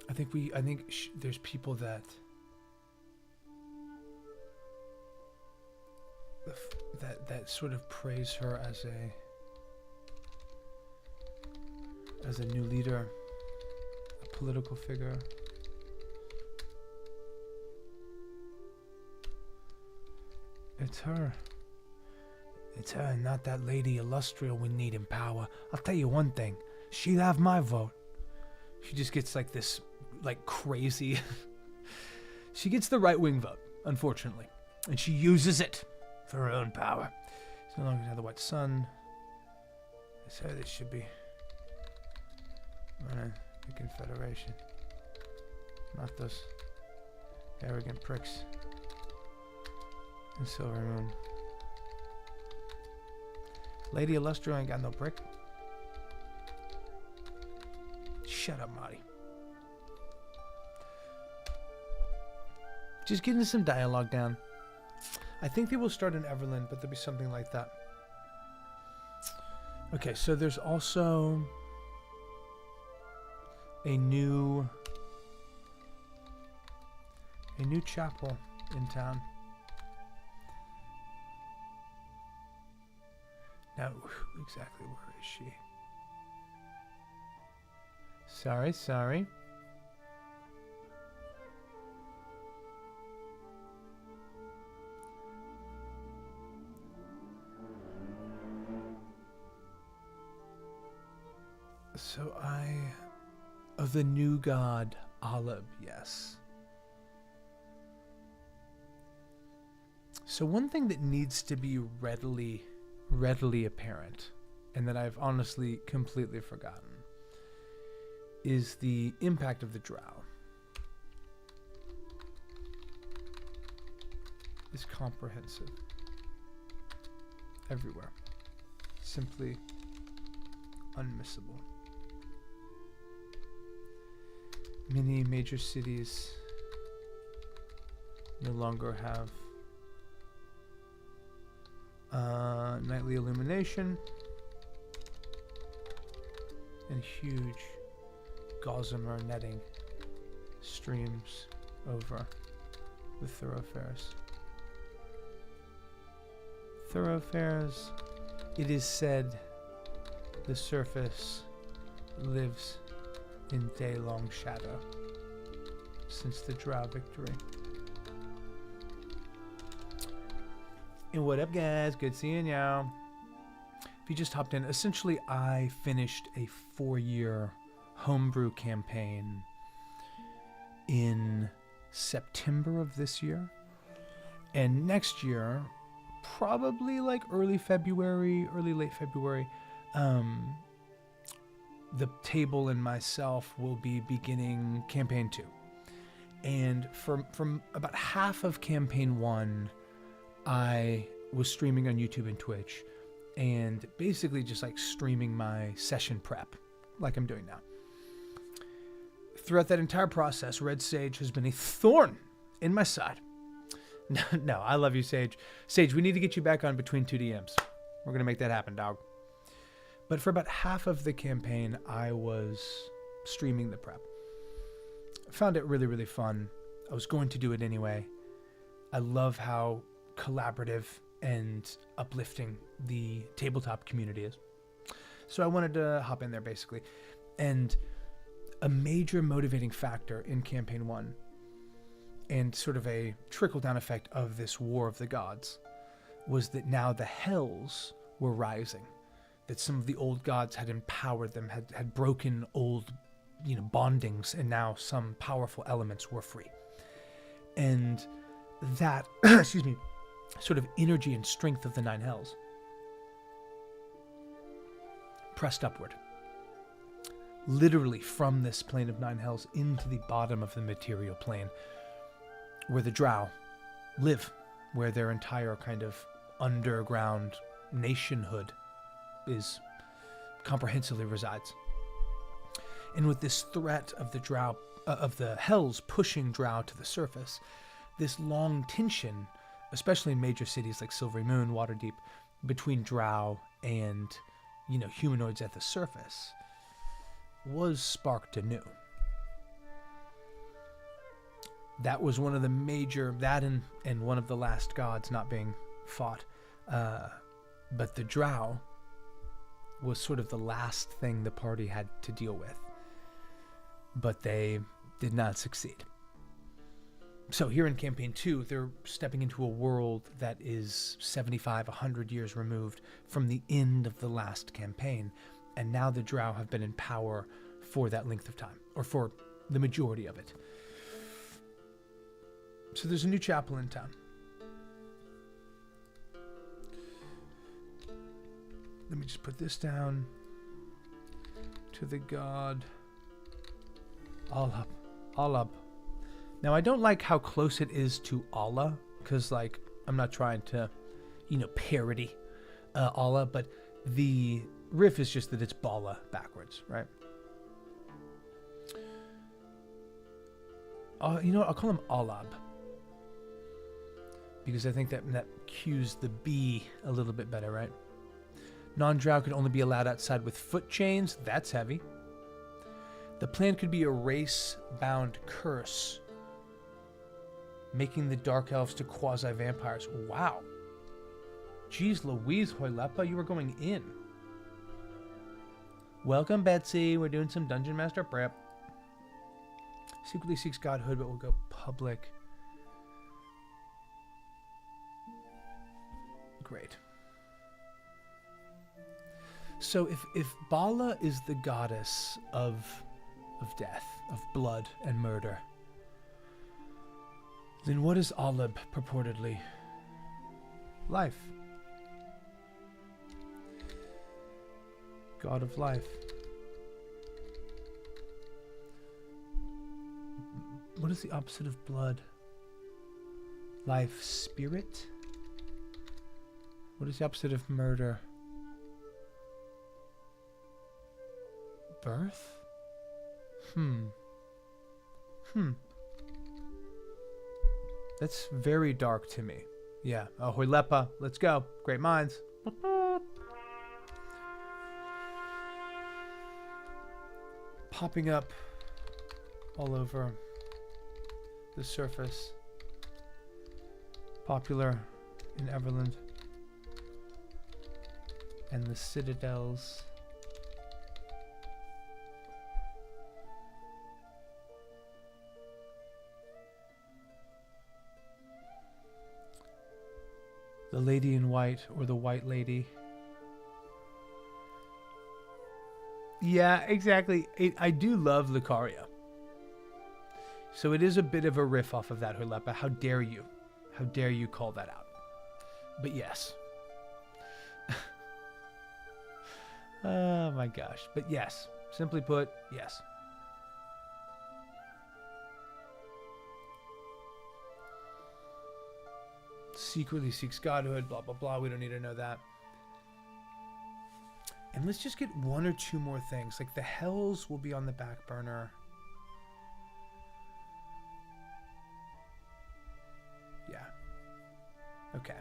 I think there's people that sort of praise her as a new leader, a political figure. It's her. It's her, not that Lady Illustrial we need in power. I'll tell you one thing. She'd have my vote. She just gets like this, like crazy. She gets the right-wing vote, unfortunately. And she uses it for her own power. It's no longer the White Sun. It's her that should be running the Confederation. Not those arrogant pricks in Silver Moon. Lady Illustrial ain't got no brick. Shut up, Marty. Just getting some dialogue down. I think they will start in Everland, but there'll be something like that. Okay, so there's also a new chapel in town. Now, exactly where is she? Sorry. So of the new god, Aleb, yes. So one thing that needs to be readily apparent, and that I've honestly completely forgotten, is the impact of the drow. Is comprehensive. Everywhere. Simply unmissable. Many major cities no longer have nightly illumination and huge gossamer netting streams over the thoroughfares. It is said the surface lives in day-long shadow since the drow victory. And what up, guys? Good seeing y'all. If you just hopped in, essentially I finished a 4-year homebrew campaign in September of this year. And next year, probably like early late February, the table and myself will be beginning campaign 2. And from about half of campaign 1, I was streaming on YouTube and Twitch and basically just like streaming my session prep like I'm doing now. Throughout that entire process, Red Sage has been a thorn in my side. No, I love you, Sage. Sage, we need to get you back on between 2 DMs. We're going to make that happen, dog. But for about half of the campaign, I was streaming the prep. I found it really, really fun. I was going to do it anyway. I love how collaborative and uplifting the tabletop community is. So I wanted to hop in there, basically. And a major motivating factor in campaign 1 and sort of a trickle-down effect of this War of the Gods was that now the Hells were rising, that some of the old gods had empowered them, had broken old, bondings, and now some powerful elements were free. And that, sort of energy and strength of the 9 Hells pressed upward, literally from this plane of 9 Hells into the bottom of the material plane, where the Drow live, where their entire kind of underground nationhood is comprehensively resides. And with this threat of the Drow, of the Hells pushing Drow to the surface, this long tension, especially in major cities like Silvery Moon, Waterdeep, between Drow and, humanoids at the surface, was sparked anew. That was one of the major, that and one of the last gods not being fought. But the Drow was sort of the last thing the party had to deal with. But they did not succeed. So here in campaign 2, they're stepping into a world that is 75, 100 years removed from the end of the last campaign. And now the Drow have been in power for that length of time, or for the majority of it. So there's a new chapel in town. Let me just put this down. To the god Alab. Now, I don't like how close it is to Allah, because, I'm not trying to, parody Allah, but the riff is just that it's Bala backwards, right? I'll call him Alab, because I think that cues the B a little bit better, right? Non-Drow could only be allowed outside with foot chains. That's heavy. The plan could be a race-bound curse, making the Dark Elves to quasi-vampires. Wow. Jeez Louise, Hoylepa, you were going in. Welcome, Betsy. We're doing some Dungeon Master prep. Secretly seeks godhood, but will go public. Great. So if Bala is the goddess of death, of blood and murder, then what is Alab purportedly? Life. God of life. What is the opposite of blood? Life, spirit? What is the opposite of murder? Birth? That's very dark to me. Yeah. Oh, Hoylepa, let's go. Great minds. Popping up all over the surface. Popular in Everland and the citadels. The Lady in White or the White Lady. Yeah, exactly. I do love Lucaria. So it is a bit of a riff off of that, Herlepa. How dare you? How dare you call that out? But yes. Oh my gosh. But yes. Simply put, yes. Secretly seeks godhood, blah, blah, blah. We don't need to know that. And let's just get one or two more things. Like the Hells will be on the back burner. Yeah. Okay.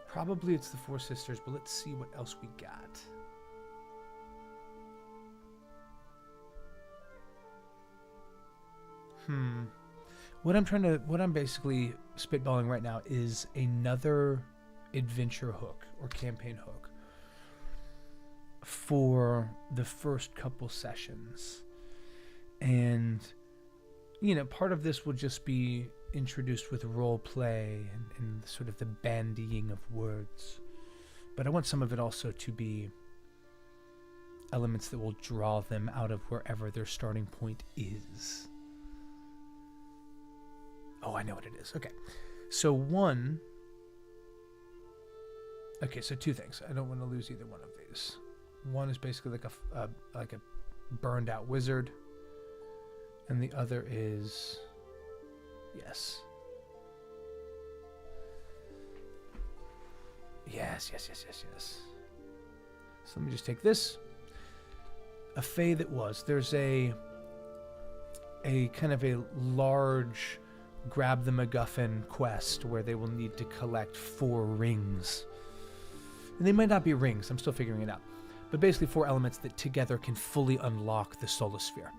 Probably it's the Four Sisters, but let's see what else we got. What I'm basically spitballing right now is another adventure hook or campaign hook for the first couple sessions. And, part of this will just be introduced with role play and sort of the bandying of words. But I want some of it also to be elements that will draw them out of wherever their starting point is. Oh, I know what it is. Okay. So two things. I don't want to lose either one of these. One is basically like a burned out wizard. And the other is... Yes. Yes. So let me just take this. A Fae that was. There's a kind of a large grab the MacGuffin quest where they will need to collect 4 rings. And they might not be rings. I'm still figuring it out. But basically 4 elements that together can fully unlock the solar sphere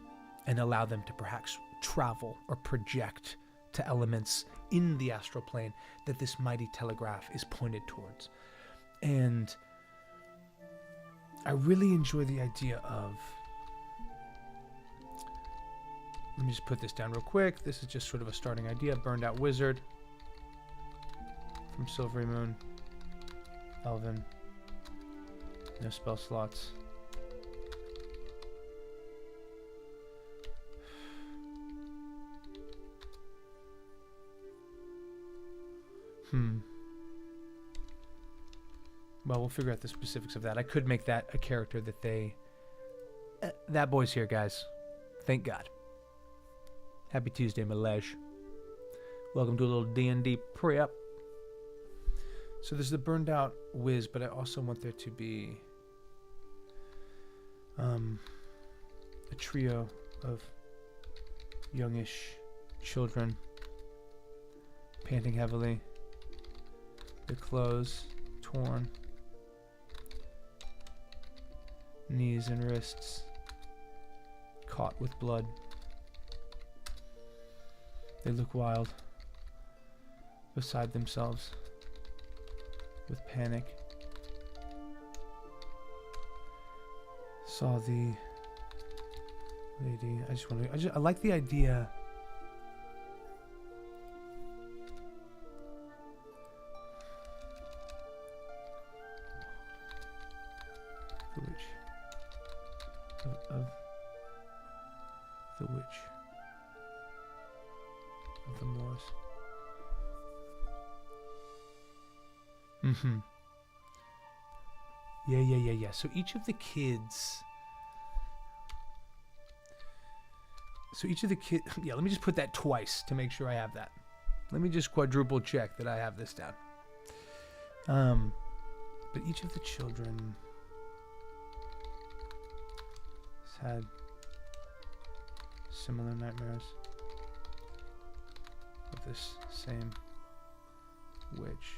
and allow them to perhaps travel or project to elements in the astral plane that this mighty telegraph is pointed towards. And I really enjoy the idea of... Let me just put this down real quick. This is just sort of a starting idea. Burned out wizard from Silvery Moon. Elven. No spell slots. Well, we'll figure out the specifics of that. I could make that a character that they... that boy's here, guys. Thank God. Happy Tuesday, Malej. Welcome to a little D&D prep. So there's the burned out whiz, but I also want there to be a trio of youngish children panting heavily, their clothes torn, knees and wrists caught with blood. They look wild, beside themselves, with panic. Saw the lady. I like the idea. The witch. Of the witch. Of the Moors. Yeah. So each of the kids... Yeah, let me just put that twice to make sure I have that. Let me just quadruple check that I have this down. But each of the children has had similar nightmares of this same witch.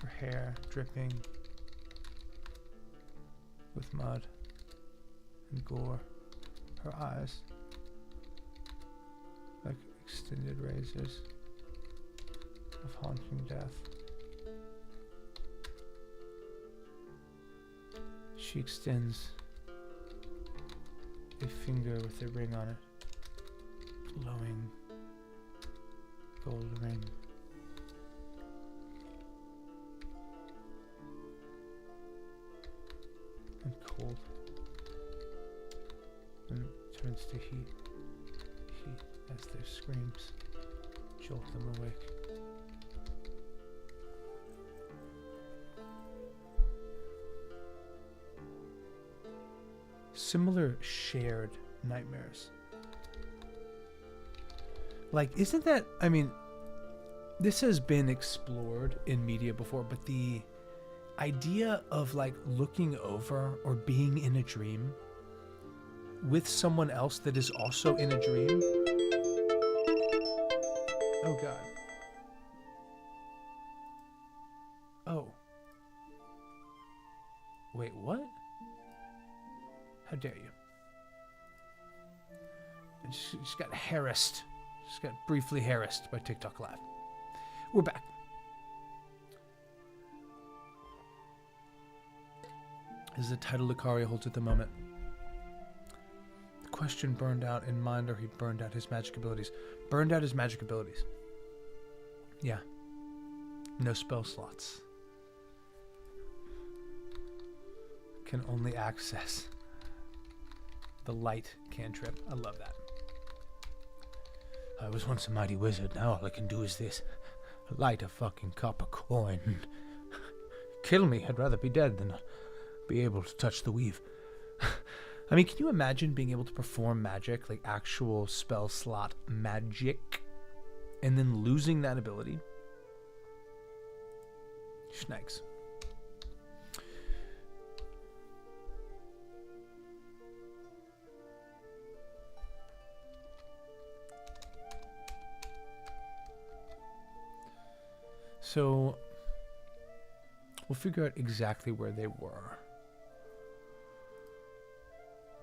Her hair dripping with mud and gore. Her eyes like extended razors of haunting death. She extends a finger with a ring on it, glowing gold ring. cold. And it turns to heat. Heat as their screams jolt them awake. Similar shared nightmares. Like, isn't that, I mean, this has been explored in media before, but the idea of like looking over or being in a dream with someone else that is also in a dream. Oh God. Oh. Wait, what? How dare you? I just got harassed. Just got briefly harassed by TikTok Live. We're back. This is the title Lucario holds at the moment. The question burned out in mind, or he burned out his magic abilities. Burned out his magic abilities. Yeah. No spell slots. Can only access the light cantrip. I love that. I was once a mighty wizard. Now all I can do is this. Light a fucking copper coin. Kill me. I'd rather be dead than not be able to touch the weave. I mean, can you imagine being able to perform magic, like actual spell slot magic, and then losing that ability? Schnegs. So we'll figure out exactly where they were.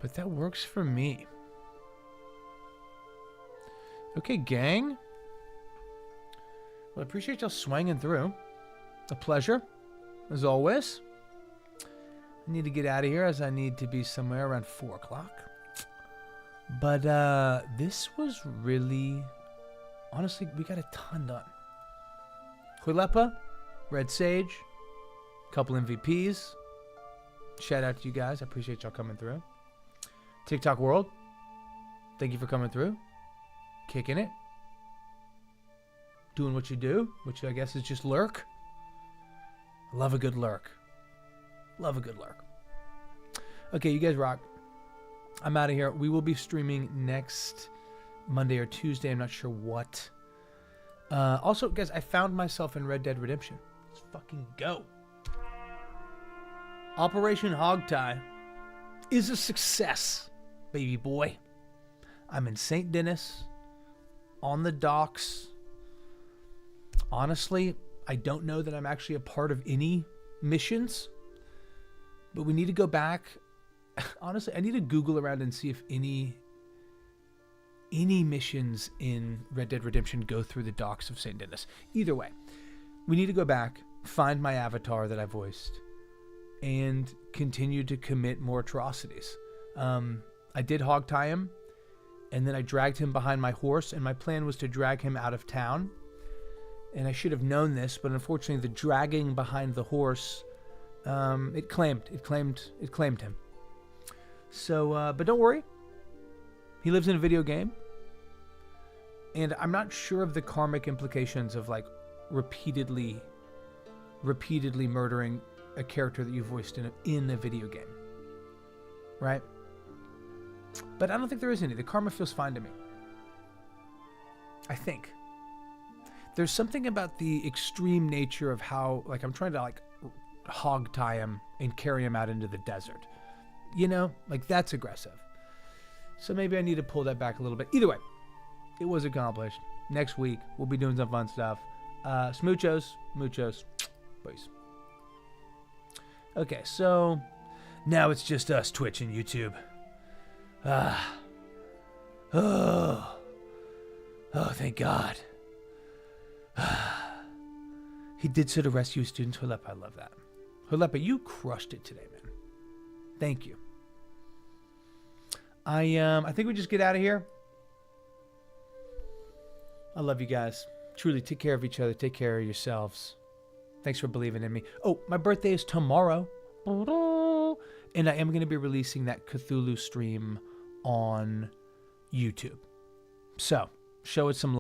But that works for me. Okay, gang. Well, I appreciate y'all swinging through. A pleasure, as always. I need to get out of here as I need to be somewhere around 4 o'clock. But this was really... Honestly, we got a ton done. Huilepa, Red Sage, couple MVPs. Shout out to you guys. I appreciate y'all coming through. TikTok World, thank you for coming through. Kicking it. Doing what you do, which I guess is just lurk. I love a good lurk. Love a good lurk. Okay, you guys rock. I'm out of here. We will be streaming next Monday or Tuesday. I'm not sure what. Also, guys, I found myself in Red Dead Redemption. Let's fucking go. Operation Hogtie is a success, baby boy. I'm in St. Denis, on the docks. Honestly, I don't know that I'm actually a part of any missions, but we need to go back. Honestly, I need to Google around and see if any missions in Red Dead Redemption go through the docks of St. Denis. Either way, we need to go back, find my avatar that I voiced, and continue to commit more atrocities. I did hogtie him, and then I dragged him behind my horse, and my plan was to drag him out of town. And I should have known this, but unfortunately the dragging behind the horse, it claimed him. So, but don't worry. He lives in a video game. And I'm not sure of the karmic implications of like repeatedly murdering a character that you voiced in a video game. Right? But I don't think there is any. The karma feels fine to me. I think. There's something about the extreme nature of how, like, I'm trying to, like, hog tie him and carry him out into the desert. You know? Like, that's aggressive. So maybe I need to pull that back a little bit. Either way, it was accomplished. Next week, we'll be doing some fun stuff. Smoochos. Boys. Okay, so now it's just us, Twitch and YouTube. Oh, thank God. He did so to rescue students. Huilepa, I love that. Huilepa, you crushed it today, man. Thank you. I think we just get out of here. I love you guys. Truly, take care of each other. Take care of yourselves. Thanks for believing in me. Oh, my birthday is tomorrow. And I am going to be releasing that Cthulhu stream on YouTube. So, show it some